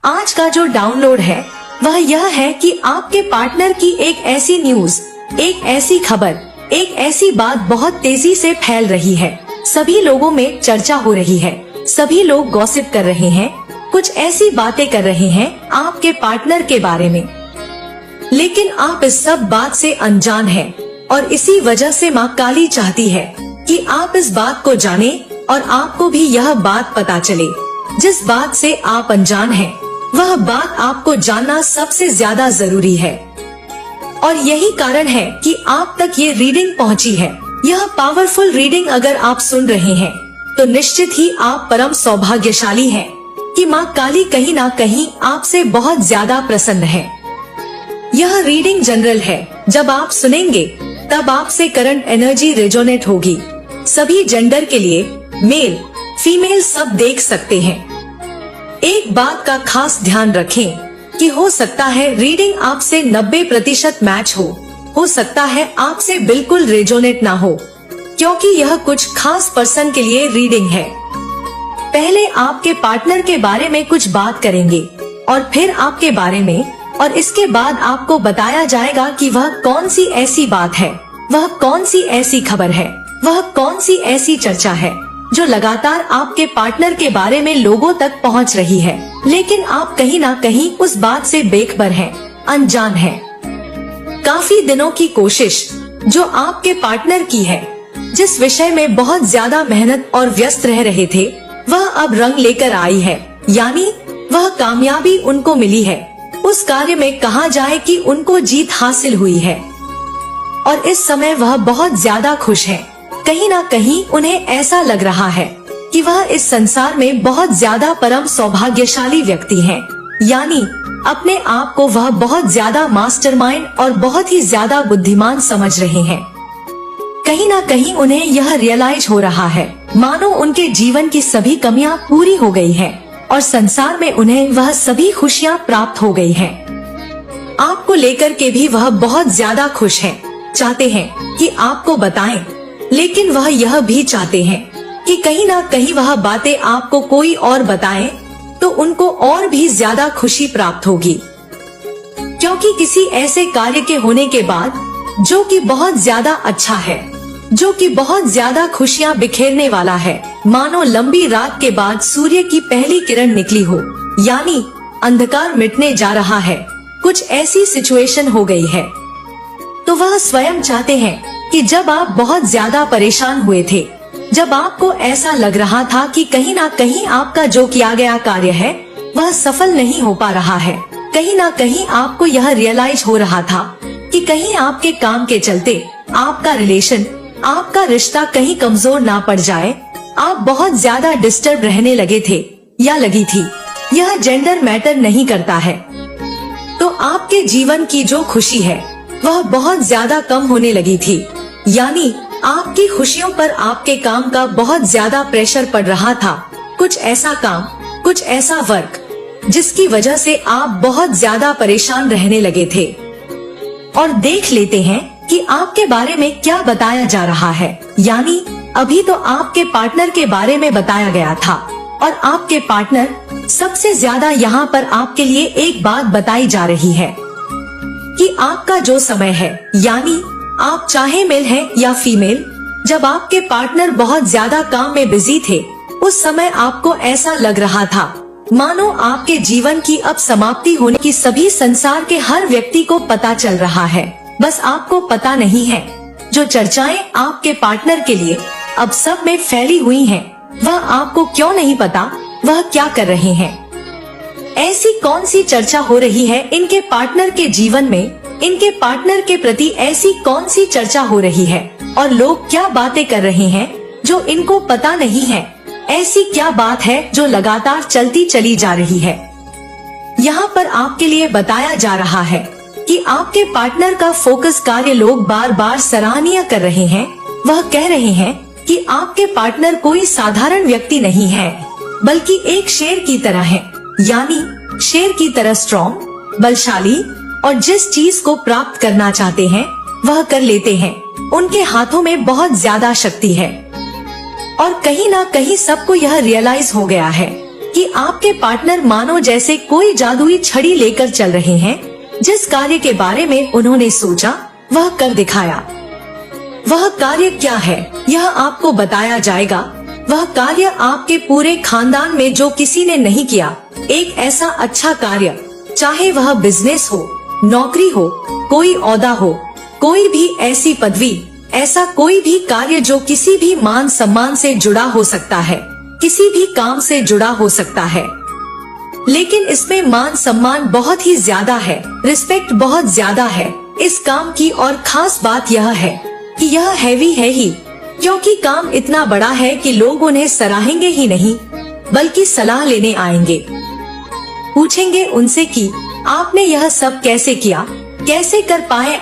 आज का जो डाउनलोड है वह यह है कि आपके पार्टनर की एक ऐसी न्यूज, एक ऐसी खबर, एक ऐसी बात बहुत तेजी से फैल रही है। सभी लोगों में चर्चा हो रही है, सभी लोग गॉसिप कर रहे हैं, कुछ ऐसी बातें कर रहे हैं आपके पार्टनर के बारे में। लेकिन आप इस सब बात से अनजान हैं और इसी वजह से माँ काली चाहती है कि आप इस बात को जाने और आपको भी यह बात पता चले। जिस बात से आप अनजान हैं, वह बात आपको जानना सबसे ज्यादा जरूरी है और यही कारण है कि आप तक ये रीडिंग पहुंची है। यह पावरफुल रीडिंग अगर आप सुन रहे हैं तो निश्चित ही आप परम सौभाग्यशाली हैं कि माँ काली कहीं ना कहीं आपसे बहुत ज्यादा प्रसन्न है। यह रीडिंग जनरल है, जब आप सुनेंगे तब आपसे करंट एनर्जी रेजोनेट होगी। सभी जेंडर के लिए, मेल फीमेल सब देख सकते हैं। एक बात का खास ध्यान रखें कि हो सकता है रीडिंग आपसे 90% मैच हो सकता है आपसे बिल्कुल रेजोनेट ना हो, क्योंकि यह कुछ खास पर्सन के लिए रीडिंग है। पहले आपके पार्टनर के बारे में कुछ बात करेंगे और फिर आपके बारे में, और इसके बाद आपको बताया जाएगा कि वह कौन सी ऐसी बात है, वह कौन सी ऐसी खबर है, वह कौन सी ऐसी चर्चा है जो लगातार आपके पार्टनर के बारे में लोगों तक पहुंच रही है, लेकिन आप कहीं ना कहीं उस बात से बेखबर हैं, अनजान हैं। काफी दिनों की कोशिश जो आपके पार्टनर की है, जिस विषय में बहुत ज्यादा मेहनत और व्यस्त रह रहे थे, वह अब रंग लेकर आई है, यानी वह कामयाबी उनको मिली है। उस कार्य में कहा जाए कि उनको जीत हासिल हुई है और इस समय वह बहुत ज्यादा खुश है। कहीं ना कहीं उन्हें ऐसा लग रहा है कि वह इस संसार में बहुत ज्यादा परम सौभाग्यशाली व्यक्ति हैं, यानी अपने आप को वह बहुत ज्यादा मास्टरमाइंड और बहुत ही ज्यादा बुद्धिमान समझ रहे हैं। कहीं ना कहीं उन्हें यह रियलाइज हो रहा है मानो उनके जीवन की सभी कमियां पूरी हो गई हैं और संसार में उन्हें वह सभी खुशियां प्राप्त हो गई हैं। आपको लेकर के भी वह बहुत ज्यादा खुश हैं, चाहते हैं कि आपको बताएं, लेकिन वह यह भी चाहते हैं कि कहीं ना कहीं वह बातें आपको कोई और बताए तो उनको और भी ज्यादा खुशी प्राप्त होगी, क्योंकि किसी ऐसे कार्य के होने के बाद जो कि बहुत ज्यादा अच्छा है, जो कि बहुत ज्यादा खुशियां बिखेरने वाला है, मानो लंबी रात के बाद सूर्य की पहली किरण निकली हो, यानी अंधकार मिटने जा रहा है, कुछ ऐसी सिचुएशन हो गई है। तो वह स्वयं चाहते हैं कि जब आप बहुत ज्यादा परेशान हुए थे, जब आपको ऐसा लग रहा था कि कहीं ना कहीं आपका जो किया गया कार्य है वह सफल नहीं हो पा रहा है, कहीं ना कहीं आपको यह रियलाइज हो रहा था कि कहीं आपके काम के चलते आपका रिलेशन, आपका रिश्ता कहीं कमजोर ना पड़ जाए, आप बहुत ज्यादा डिस्टर्ब रहने लगे थे या लगी थी। यह जेंडर मैटर नहीं करता है। तो आपके जीवन की जो खुशी है वह बहुत ज्यादा कम होने लगी थी, यानी आपकी खुशियों पर आपके काम का बहुत ज्यादा प्रेशर पड़ रहा था। कुछ ऐसा काम, कुछ ऐसा वर्क जिसकी वजह से आप बहुत ज्यादा परेशान रहने लगे थे। और देख लेते हैं कि आपके बारे में क्या बताया जा रहा है। यानी अभी तो आपके पार्टनर के बारे में बताया गया था और आपके पार्टनर सबसे ज्यादा यहाँ पर आपके लिए एक बात बताई जा रही है कि आपका जो समय है, यानी आप चाहे मेल है या फीमेल, जब आपके पार्टनर बहुत ज्यादा काम में बिजी थे, उस समय आपको ऐसा लग रहा था मानो आपके जीवन की अब समाप्ति होने की सभी संसार के हर व्यक्ति को पता चल रहा है, बस आपको पता नहीं है। जो चर्चाएं आपके पार्टनर के लिए अब सब में फैली हुई हैं, वह आपको क्यों नहीं पता वह क्या कर रहे हैं। ऐसी कौन सी चर्चा हो रही है इनके पार्टनर के जीवन में, इनके पार्टनर के प्रति ऐसी कौन सी चर्चा हो रही है और लोग क्या बातें कर रहे हैं जो इनको पता नहीं है। ऐसी क्या बात है जो लगातार चलती चली जा रही है। यहाँ पर आपके लिए बताया जा रहा है कि आपके पार्टनर का फोकस कार्य लोग बार बार सराहनीय कर रहे हैं। वह कह रहे हैं कि आपके पार्टनर कोई साधारण व्यक्ति नहीं है, बल्कि एक शेर की तरह है, यानी शेर की तरह स्ट्रॉन्ग, बलशाली, और जिस चीज को प्राप्त करना चाहते हैं वह कर लेते हैं। उनके हाथों में बहुत ज्यादा शक्ति है और कहीं ना कहीं सबको यह रियलाइज हो गया है कि कि आपके पार्टनर मानो जैसे कोई जादुई छड़ी लेकर चल रहे हैं। जिस कार्य के बारे में उन्होंने सोचा वह कर दिखाया। वह कार्य क्या है यह आपको बताया जाएगा। वह कार्य आपके पूरे खानदान में जो किसी ने नहीं किया, एक ऐसा अच्छा कार्य, चाहे वह बिजनेस हो, नौकरी हो, कोई ओहदा हो, कोई भी ऐसी पदवी, ऐसा कोई भी कार्य जो किसी भी मान सम्मान से जुड़ा हो सकता है, किसी भी काम से जुड़ा हो सकता है। लेकिन इसमें मान सम्मान बहुत ही ज्यादा है, रिस्पेक्ट बहुत ज्यादा है इस काम की। और खास बात यह है कि यह हैवी है ही, क्योंकि काम इतना बड़ा है कि लोग उन्हें सराहेंगे ही नहीं, बल्कि सलाह लेने आएंगे। पूछेंगे उनसे कि आपने यह सब कैसे किया, कैसे कर पाए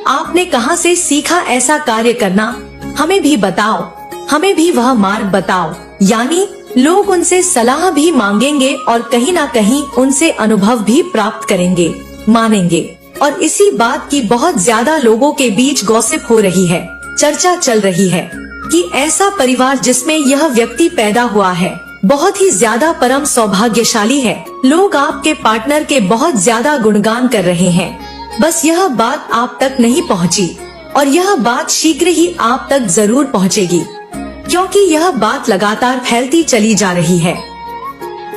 आपने कहां से सीखा ऐसा कार्य करना, हमें भी बताओ, हमें भी वह मार्ग बताओ। यानी लोग उनसे सलाह भी मांगेंगे और कहीं ना कहीं उनसे अनुभव भी प्राप्त करेंगे, मानेंगे। और इसी बात की बहुत ज्यादा लोगों के बीच गॉसिप हो रही है, चर्चा चल रही है कि ऐसा परिवार जिसमें यह व्यक्ति पैदा हुआ है बहुत ही ज्यादा परम सौभाग्यशाली है। लोग आपके पार्टनर के बहुत ज्यादा गुणगान कर रहे हैं। बस यह बात आप तक नहीं पहुंची, और यह बात शीघ्र ही आप तक जरूर पहुंचेगी, क्योंकि यह बात लगातार फैलती चली जा रही है।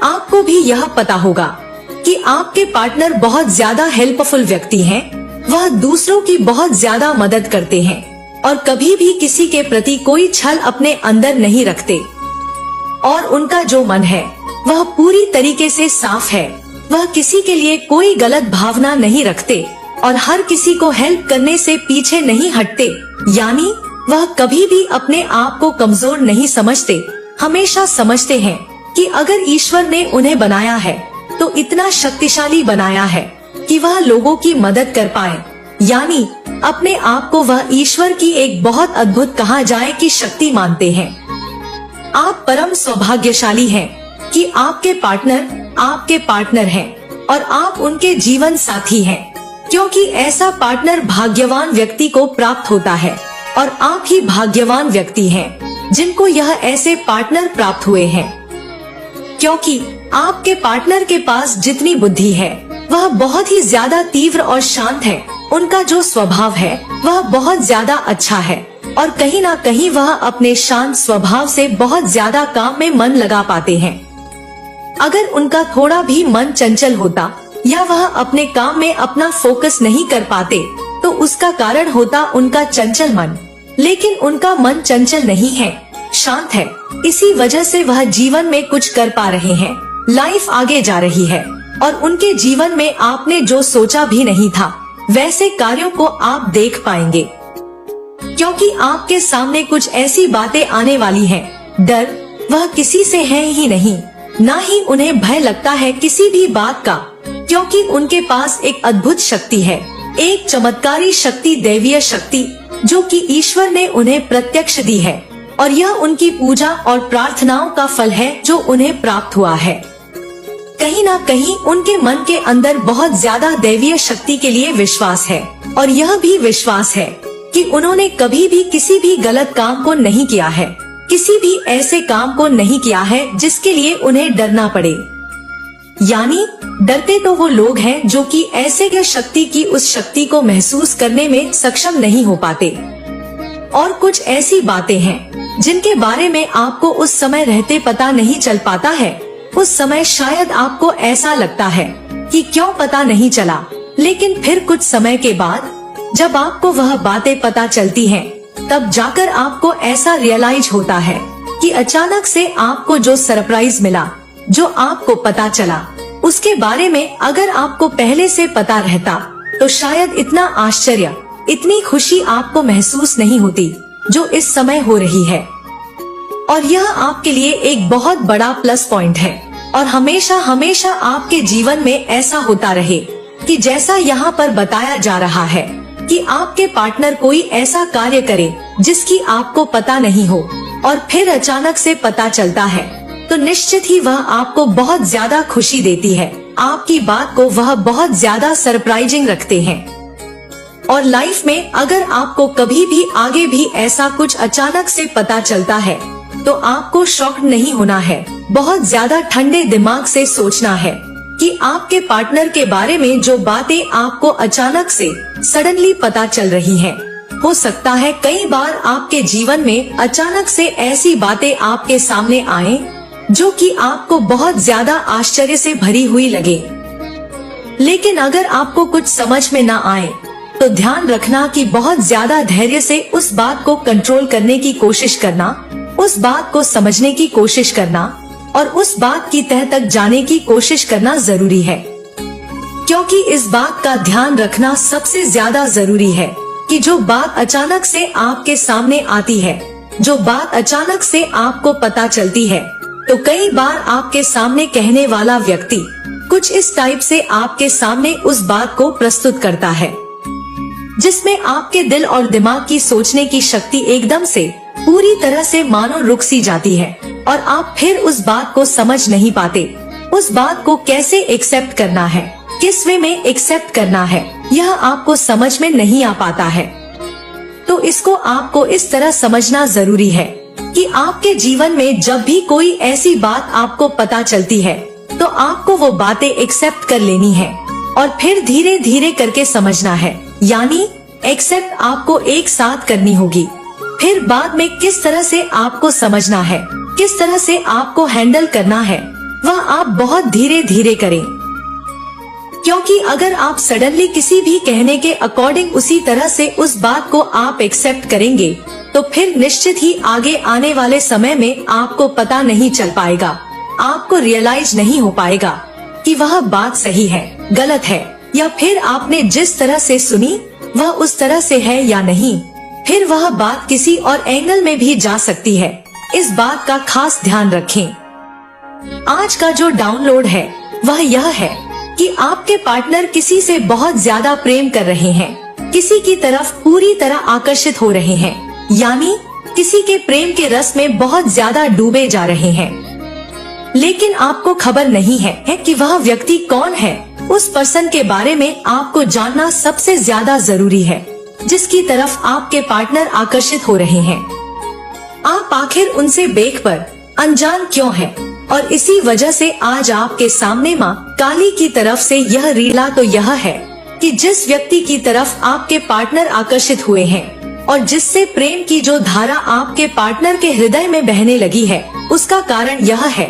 आपको भी यह पता होगा कि आपके पार्टनर बहुत ज्यादा हेल्पफुल व्यक्ति हैं। वह दूसरों की बहुत ज्यादा मदद करते हैं और कभी भी किसी के प्रति कोई छल अपने अंदर नहीं रखते। और उनका जो मन है वह पूरी तरीके से साफ है। वह किसी के लिए कोई गलत भावना नहीं रखते और हर किसी को हेल्प करने से पीछे नहीं हटते। यानी वह कभी भी अपने आप को कमजोर नहीं समझते। हमेशा समझते हैं कि अगर ईश्वर ने उन्हें बनाया है तो इतना शक्तिशाली बनाया है कि वह लोगों की मदद कर पाए। यानी अपने आप को वह ईश्वर की एक बहुत अद्भुत कहा जाए कि शक्ति मानते हैं। आप परम सौभाग्यशाली हैं कि आपके पार्टनर हैं और आप उनके जीवन साथी हैं, क्योंकि ऐसा पार्टनर भाग्यवान व्यक्ति को प्राप्त होता है। और आप ही भाग्यवान व्यक्ति हैं जिनको यह ऐसे पार्टनर प्राप्त हुए हैं, क्योंकि आपके पार्टनर के पास जितनी बुद्धि है वह बहुत ही ज्यादा तीव्र और शांत है। उनका जो स्वभाव है वह बहुत ज्यादा अच्छा है और कहीं ना कहीं वह अपने शांत स्वभाव से बहुत ज्यादा काम में मन लगा पाते हैं। अगर उनका थोड़ा भी मन चंचल होता या वह अपने काम में अपना फोकस नहीं कर पाते तो उसका कारण होता उनका चंचल मन। लेकिन उनका मन चंचल नहीं है, शांत है। इसी वजह से वह जीवन में कुछ कर पा रहे हैं, लाइफ आगे जा रही है और उनके जीवन में आपने जो सोचा भी नहीं था वैसे कार्यों को आप देख पाएंगे, क्योंकि आपके सामने कुछ ऐसी बातें आने वाली हैं। डर वह किसी से है ही नहीं, ना ही उन्हें भय लगता है किसी भी बात का, क्योंकि उनके पास एक अद्भुत शक्ति है, एक चमत्कारी शक्ति, दैवीय शक्ति जो कि ईश्वर ने उन्हें प्रत्यक्ष दी है और यह उनकी पूजा और प्रार्थनाओं का फल है जो उन्हें प्राप्त हुआ है। कहीं ना कहीं उनके मन के अंदर बहुत ज्यादा दैवीय शक्ति के लिए विश्वास है और यह भी विश्वास है कि उन्होंने कभी भी किसी भी गलत काम को नहीं किया है, किसी भी ऐसे काम को नहीं किया है जिसके लिए उन्हें डरना पड़े। यानी डरते तो वो लोग हैं जो कि ऐसे शक्ति की उस शक्ति को महसूस करने में सक्षम नहीं हो पाते। और कुछ ऐसी बातें हैं जिनके बारे में आपको उस समय रहते पता नहीं चल पाता है। उस समय शायद आपको ऐसा लगता है कि क्यों पता नहीं चला, लेकिन फिर कुछ समय के बाद जब आपको वह बातें पता चलती हैं, तब जाकर आपको ऐसा रियलाइज होता है कि अचानक से आपको जो सरप्राइज मिला, जो आपको पता चला, उसके बारे में अगर आपको पहले से पता रहता तो शायद इतना आश्चर्य, इतनी खुशी आपको महसूस नहीं होती जो इस समय हो रही है। और यह आपके लिए एक बहुत बड़ा प्लस पॉइंट है और हमेशा हमेशा आपके जीवन में ऐसा होता रहे कि जैसा यहाँ पर बताया जा रहा है कि आपके पार्टनर कोई ऐसा कार्य करे जिसकी आपको पता नहीं हो और फिर अचानक से पता चलता है, तो निश्चित ही वह आपको बहुत ज्यादा खुशी देती है। आपकी बात को वह बहुत ज्यादा सरप्राइजिंग रखते हैं। और लाइफ में अगर आपको कभी भी आगे भी ऐसा कुछ अचानक से पता चलता है तो आपको शॉक नहीं होना है, बहुत ज्यादा ठंडे दिमाग से सोचना है कि आपके पार्टनर के बारे में जो बातें आपको अचानक से सडनली पता चल रही हैं। हो सकता है कई बार आपके जीवन में अचानक से ऐसी बातें आपके सामने आए जो कि आपको बहुत ज्यादा आश्चर्य से भरी हुई लगे। लेकिन अगर आपको कुछ समझ में ना आए तो ध्यान रखना कि बहुत ज्यादा धैर्य से उस बात को कंट्रोल करने की कोशिश करना, उस बात को समझने की कोशिश करना और उस बात की तह तक जाने की कोशिश करना जरूरी है। क्योंकि इस बात का ध्यान रखना सबसे ज्यादा जरूरी है कि जो बात अचानक से आपके सामने आती है, जो बात अचानक से आपको पता चलती है, तो कई बार आपके सामने कहने वाला व्यक्ति कुछ इस टाइप से आपके सामने उस बात को प्रस्तुत करता है जिसमें आपके दिल और दिमाग की सोचने की शक्ति एकदम से पूरी तरह से मानो रुक सी जाती है और आप फिर उस बात को समझ नहीं पाते। उस बात को कैसे एक्सेप्ट करना है, किस वे में एक्सेप्ट करना है, यह आपको समझ में नहीं आ पाता है। तो इसको आपको इस तरह समझना जरूरी है कि आपके जीवन में जब भी कोई ऐसी बात आपको पता चलती है तो आपको वो बातें एक्सेप्ट कर लेनी है और फिर धीरे धीरे करके समझना है, यानी एक्सेप्ट आपको एक साथ करनी होगी। फिर बाद में किस तरह से आपको समझना है, किस तरह से आपको हैंडल करना है, वह आप बहुत धीरे धीरे करें। क्योंकि अगर आप सडनली किसी भी कहने के अकॉर्डिंग उसी तरह से उस बात को आप एक्सेप्ट करेंगे तो फिर निश्चित ही आगे आने वाले समय में आपको पता नहीं चल पाएगा, आपको रियलाइज नहीं हो पाएगा कि वह बात सही है, गलत है, या फिर आपने जिस तरह से सुनी वह उस तरह से है या नहीं। फिर वह बात किसी और एंगल में भी जा सकती है। इस बात का खास ध्यान रखें। आज का जो डाउनलोड है वह यह है कि आपके पार्टनर किसी से बहुत ज्यादा प्रेम कर रहे हैं, किसी की तरफ पूरी तरह आकर्षित हो रहे हैं, यानी किसी के प्रेम के रस में बहुत ज्यादा डूबे जा रहे हैं। लेकिन आपको खबर नहीं है कि वह व्यक्ति कौन है। उस पर्सन के बारे में आपको जानना सबसे ज्यादा जरूरी है जिसकी तरफ आपके पार्टनर आकर्षित हो रहे हैं। आप आखिर उनसे बेखबर, अनजान क्यों हैं? और इसी वजह से आज आपके सामने माँ काली की तरफ से यह रीला तो यह है कि जिस व्यक्ति की तरफ आपके पार्टनर आकर्षित हुए हैं और जिससे प्रेम की जो धारा आपके पार्टनर के हृदय में बहने लगी है, उसका कारण यह है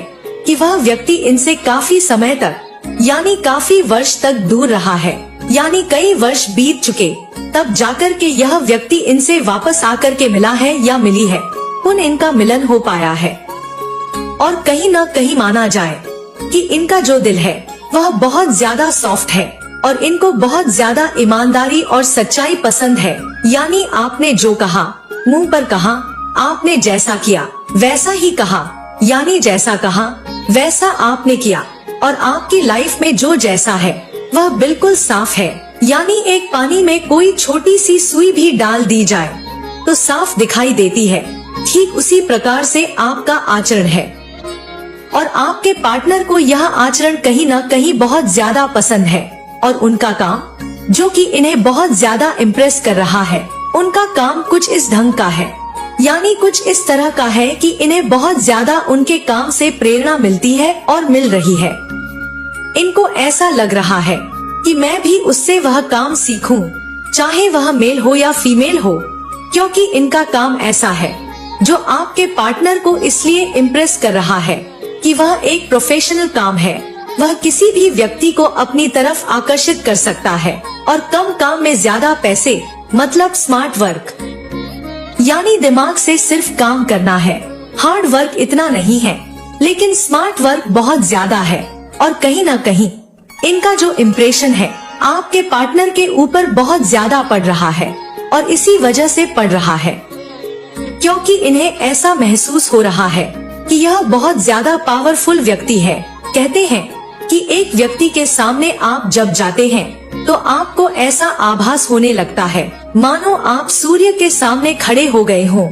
कि वह व्यक्ति इनसे काफी समय तक, यानी काफी वर्ष तक दूर रहा है, यानी कई वर्ष बीत चुके, तब जाकर के यह व्यक्ति इनसे वापस आकर के मिला है या मिली है, उन इनका मिलन हो पाया है। और कहीं न कहीं माना जाए कि इनका जो दिल है वह बहुत ज्यादा सॉफ्ट है और इनको बहुत ज्यादा ईमानदारी और सच्चाई पसंद है। यानी आपने जो कहा, मुंह पर कहा, आपने जैसा किया वैसा ही कहा, यानी जैसा कहा वैसा आपने किया। और आपकी लाइफ में जो जैसा है वह बिल्कुल साफ है, यानी एक पानी में कोई छोटी सी सुई भी डाल दी जाए तो साफ दिखाई देती है। ठीक उसी प्रकार से आपका आचरण है और आपके पार्टनर को यह आचरण कहीं न कहीं बहुत ज्यादा पसंद है। और उनका काम जो कि इन्हें बहुत ज्यादा इम्प्रेस कर रहा है, उनका काम कुछ इस ढंग का है, यानी कुछ इस तरह का है कि इन्हें बहुत ज्यादा उनके काम से प्रेरणा मिलती है और मिल रही है। इनको ऐसा लग रहा है कि मैं भी उससे वह काम सीखूं, चाहे वह मेल हो या फीमेल हो, क्योंकि इनका काम ऐसा है जो आपके पार्टनर को इसलिए इम्प्रेस कर रहा है कि वह एक प्रोफेशनल काम है। वह किसी भी व्यक्ति को अपनी तरफ आकर्षित कर सकता है और कम काम में ज्यादा पैसे, मतलब स्मार्ट वर्क, यानी दिमाग से सिर्फ काम करना है। हार्ड वर्क इतना नहीं है, लेकिन स्मार्ट वर्क बहुत ज्यादा है। और कहीं न कहीं इनका जो इम्प्रेशन है आपके पार्टनर के ऊपर बहुत ज्यादा पड़ रहा है और इसी वजह से पड़ रहा है क्योंकि इन्हें ऐसा महसूस हो रहा है कि यह बहुत ज्यादा पावरफुल व्यक्ति है। कहते हैं कि एक व्यक्ति के सामने आप जब जाते हैं तो आपको ऐसा आभास होने लगता है मानो आप सूर्य के सामने खड़े हो गए हों,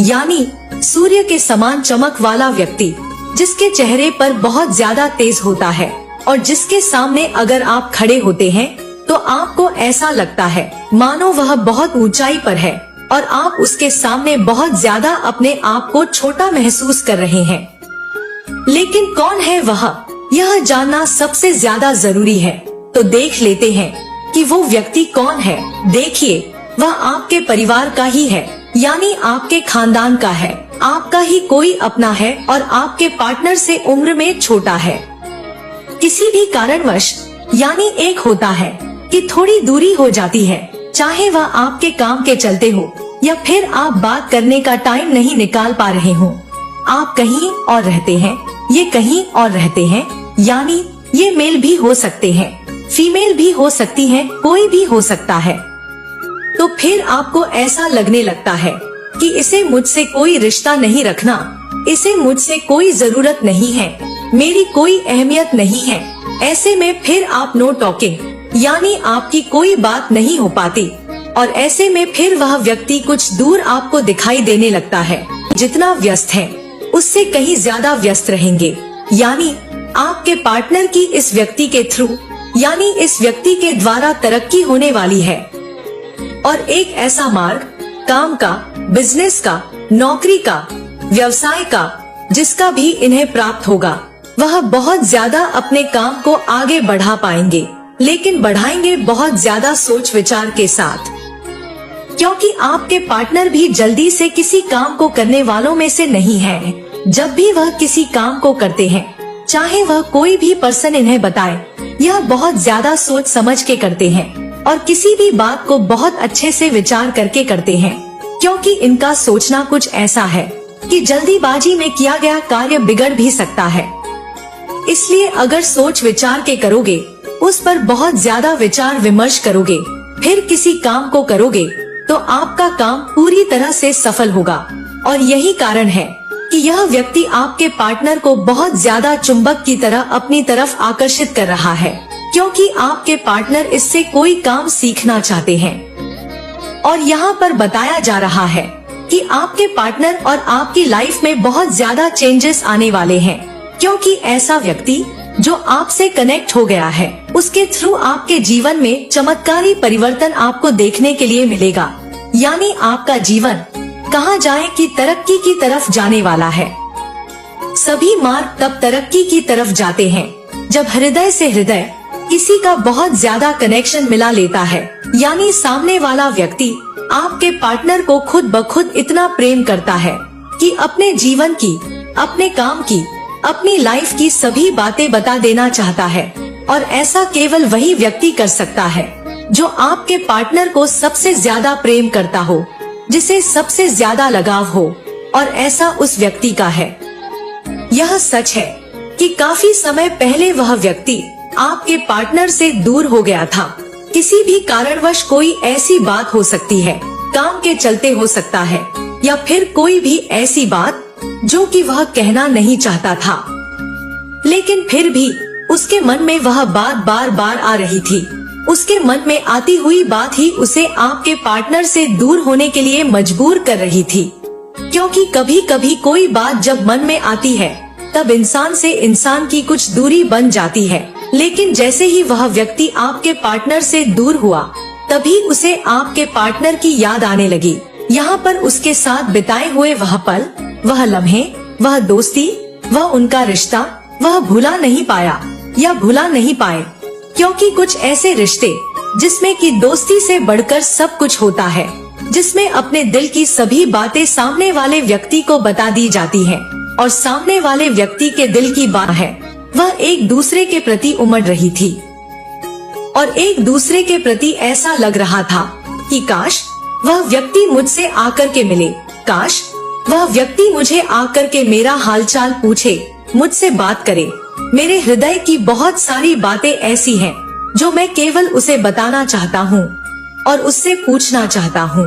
यानी सूर्य के समान चमक वाला व्यक्ति जिसके चेहरे पर बहुत ज्यादा तेज होता है और जिसके सामने अगर आप खड़े होते हैं तो आपको ऐसा लगता है मानो वह बहुत ऊंचाई पर है और आप उसके सामने बहुत ज्यादा अपने आप को छोटा महसूस कर रहे हैं। लेकिन कौन है वह, यह जानना सबसे ज्यादा जरूरी है। तो देख लेते हैं कि वो व्यक्ति कौन है। देखिए, वह आपके परिवार का ही है, यानी आपके खानदान का है, आपका ही कोई अपना है और आपके पार्टनर से उम्र में छोटा है। किसी भी कारणवश यानी एक होता है कि थोड़ी दूरी हो जाती है, चाहे वह आपके काम के चलते हो या फिर आप बात करने का टाइम नहीं निकाल पा रहे हो। आप कहीं और रहते हैं, ये कहीं और रहते हैं, यानी ये मेल भी हो सकते हैं, फीमेल भी हो सकती है, कोई भी हो सकता है। तो फिर आपको ऐसा लगने लगता है कि इसे मुझसे कोई रिश्ता नहीं रखना, इसे मुझसे कोई जरूरत नहीं है, मेरी कोई अहमियत नहीं है। ऐसे में फिर आप नो टॉकिंग यानी आपकी कोई बात नहीं हो पाती और ऐसे में फिर वह व्यक्ति कुछ दूर आपको दिखाई देने लगता है। जितना व्यस्त है उससे कहीं ज्यादा व्यस्त रहेंगे, यानी आपके पार्टनर की इस व्यक्ति के थ्रू यानी इस व्यक्ति के द्वारा तरक्की होने वाली है और एक ऐसा मार्ग, काम का, बिजनेस का, नौकरी का, व्यवसाय का, जिसका भी इन्हें प्राप्त होगा, वह बहुत ज्यादा अपने काम को आगे बढ़ा पाएंगे, लेकिन बढ़ाएंगे बहुत ज्यादा सोच विचार के साथ, क्योंकि आपके पार्टनर भी जल्दी से किसी काम को करने वालों में से नहीं है। जब भी वह किसी काम को करते हैं, चाहे वह कोई भी पर्सन इन्हें बताए, यह बहुत ज्यादा सोच समझ के करते हैं और किसी भी बात को बहुत अच्छे से विचार करके करते हैं, क्योंकि इनका सोचना कुछ ऐसा है कि जल्दीबाजी में किया गया कार्य बिगड़ भी सकता है। इसलिए अगर सोच विचार के करोगे, उस पर बहुत ज्यादा विचार विमर्श करोगे, फिर किसी काम को करोगे, तो आपका काम पूरी तरह से सफल होगा। और यही कारण है कि यह व्यक्ति आपके पार्टनर को बहुत ज्यादा चुंबक की तरह अपनी तरफ आकर्षित कर रहा है, क्योंकि आपके पार्टनर इससे कोई काम सीखना चाहते हैं। और यहाँ पर बताया जा रहा है कि आपके पार्टनर और आपकी लाइफ में बहुत ज्यादा चेंजेस आने वाले हैं, क्योंकि ऐसा व्यक्ति जो आपसे कनेक्ट हो गया है, उसके थ्रू आपके जीवन में चमत्कारी परिवर्तन आपको देखने के लिए मिलेगा। यानी आपका जीवन कहाँ जाए कि तरक्की की तरफ जाने वाला है। सभी मार्ग तब तरक्की की तरफ जाते हैं जब हृदय से हृदय किसी का बहुत ज्यादा कनेक्शन मिला लेता है, यानी सामने वाला व्यक्ति आपके पार्टनर को खुद ब खुद इतना प्रेम करता है कि अपने जीवन की, अपने काम की, अपनी लाइफ की सभी बातें बता देना चाहता है। और ऐसा केवल वही व्यक्ति कर सकता है जो आपके पार्टनर को सबसे ज्यादा प्रेम करता हो, जिसे सबसे ज्यादा लगाव हो, और ऐसा उस व्यक्ति का है। यह सच है कि काफी समय पहले वह व्यक्ति आपके पार्टनर से दूर हो गया था। किसी भी कारणवश कोई ऐसी बात हो सकती है, काम के चलते हो सकता है, या फिर कोई भी ऐसी बात जो कि वह कहना नहीं चाहता था, लेकिन फिर भी उसके मन में वह बात बार बार आ रही थी। उसके मन में आती हुई बात ही उसे आपके पार्टनर से दूर होने के लिए मजबूर कर रही थी, क्योंकि कभी कभी कोई बात जब मन में आती है तब इंसान से इंसान की कुछ दूरी बन जाती है। लेकिन जैसे ही वह व्यक्ति आपके पार्टनर से दूर हुआ, तभी उसे आपके पार्टनर की याद आने लगी। यहाँ पर उसके साथ बिताए हुए वह पल, वह लम्हे, वह दोस्ती, वह उनका रिश्ता, वह भुला नहीं पाया या भुला नहीं पाए, क्योंकि कुछ ऐसे रिश्ते जिसमें कि दोस्ती से बढ़कर सब कुछ होता है, जिसमें अपने दिल की सभी बातें सामने वाले व्यक्ति को बता दी जाती है, और सामने वाले व्यक्ति के दिल की बात है वह एक दूसरे के प्रति उमड़ रही थी, और एक दूसरे के प्रति ऐसा लग रहा था कि काश वह व्यक्ति मुझसे आकर के मिले, काश वह व्यक्ति मुझे आकर के मेरा हालचाल पूछे, मुझसे बात करे। मेरे हृदय की बहुत सारी बातें ऐसी हैं जो मैं केवल उसे बताना चाहता हूँ और उससे पूछना चाहता हूँ।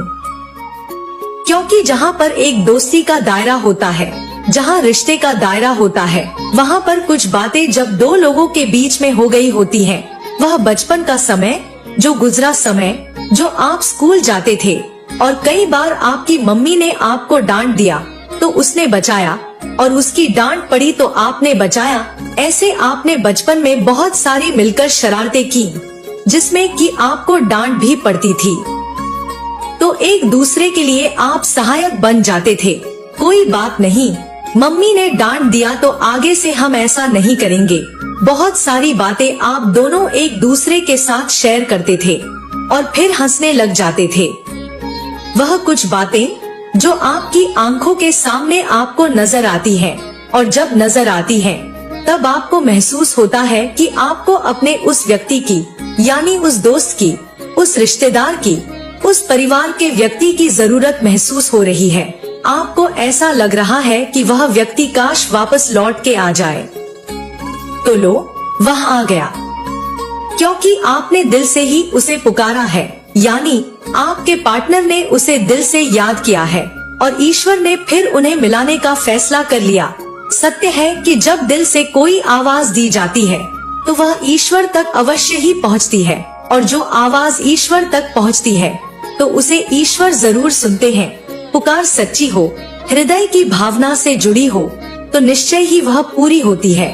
क्योंकि जहाँ पर एक दोस्ती का दायरा होता है, जहाँ रिश्ते का दायरा होता है, वहाँ पर कुछ बातें जब दो लोगों के बीच में हो गई होती हैं, वह बचपन का समय, जो गुजरा समय, जो आप स्कूल जाते थे और कई बार आपकी मम्मी ने आपको डांट दिया तो उसने बचाया, और उसकी डांट पड़ी तो आपने बचाया। ऐसे आपने बचपन में बहुत सारी मिलकर शरारतें की, जिसमें कि आपको डांट भी पड़ती थी, तो एक दूसरे के लिए आप सहायक बन जाते थे। कोई बात नहीं, मम्मी ने डांट दिया तो आगे से हम ऐसा नहीं करेंगे। बहुत सारी बातें आप दोनों एक दूसरे के साथ शेयर करते थे और फिर हंसने लग जाते थे। वह कुछ बातें जो आपकी आंखों के सामने आपको नजर आती हैं, और जब नजर आती हैं, तब आपको महसूस होता है कि आपको अपने उस व्यक्ति की, यानी उस दोस्त की, उस रिश्तेदार की, उस परिवार के व्यक्ति की जरूरत महसूस हो रही है। आपको ऐसा लग रहा है कि वह व्यक्ति काश वापस लौट के आ जाए। तो लो, वह आ गया, क्योंकि आपने दिल से ही उसे पुकारा है, यानी आपके पार्टनर ने उसे दिल से याद किया है और ईश्वर ने फिर उन्हें मिलाने का फैसला कर लिया। सत्य है कि जब दिल से कोई आवाज दी जाती है तो वह ईश्वर तक अवश्य ही पहुंचती है, और जो आवाज ईश्वर तक पहुंचती है तो उसे ईश्वर जरूर सुनते हैं। पुकार सच्ची हो, हृदय की भावना से जुड़ी हो, तो निश्चय ही वह पूरी होती है।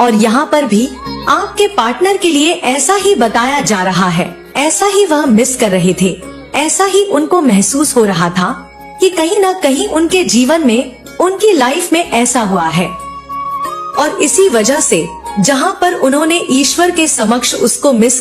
और यहाँ पर भी आपके पार्टनर के लिए ऐसा ही बताया जा रहा है, ऐसा ही वह मिस कर रहे थे, ऐसा ही उनको महसूस हो रहा था कि कहीं न कहीं उनके जीवन में, उनकी लाइफ में ऐसा हुआ है। और इसी वजह से जहाँ पर उन्होंने ईश्वर के समक्ष उसको मिस